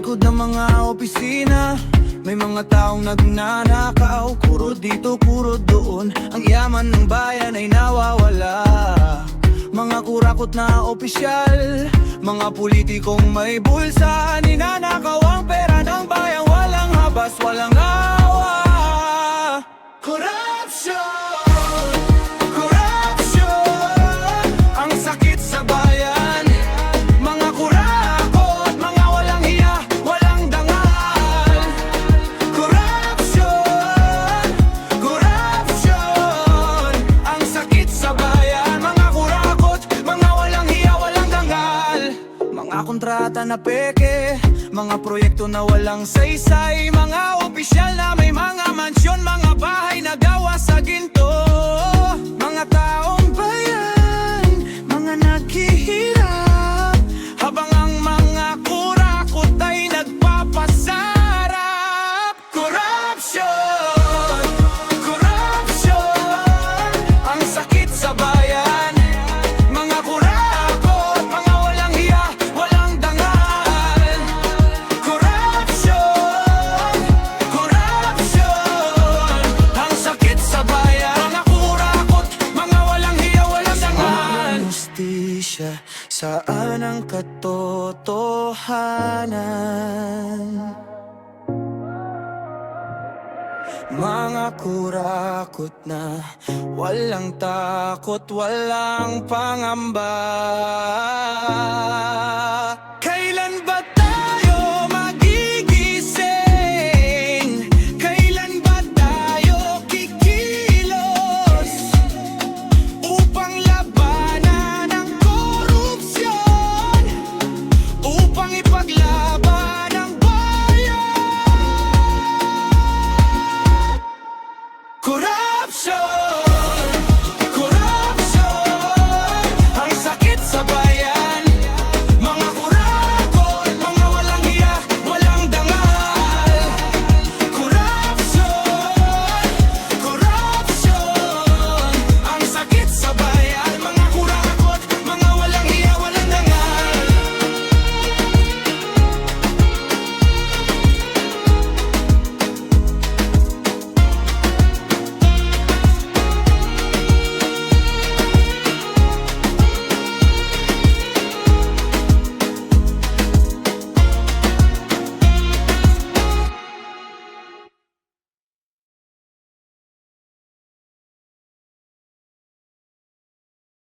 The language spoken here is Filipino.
likod ng mga opisina, may mga taong nagnanakaw. Kuro dito, kuro doon, ang yaman ng bayan ay nawawala. Mga kurakot na opisyal, mga politikong may bulsa, ninanakaw ang pera ng bayan. Walang habas, walang awa. Corruption, corruption, ang sakit sa bayan. Mga kurakot, mga walang hiya, walang dangal. Corruption, corruption, ang sakit sa bayan. Mga kurakot, mga walang hiya, walang dangal. Mga kontrata na peke, mga proyekto na walang saysay, mga opisyal na may mga mansyon, mga bahay na gawa sa ginto. Mga taong bayan, mga naghihirap, habang ang mga kurakot ay nagpapasarap. Corruption, corruption, ang sakit sa bayan. Mga kurakot, mga walang hiya, walang dangal. Corruption, corruption, ang sakit sa bayan. Mga kurakot, mga walang hiya, walang dangal. Justisya, saan ang katotohanan? Mga kurakot na walang takot, walang pangamba. Kailan ba tayo magigising? Kailan ba tayo kikilos upang labanan ang korupsyon, upang ipaglaban ang bayan? Corruption,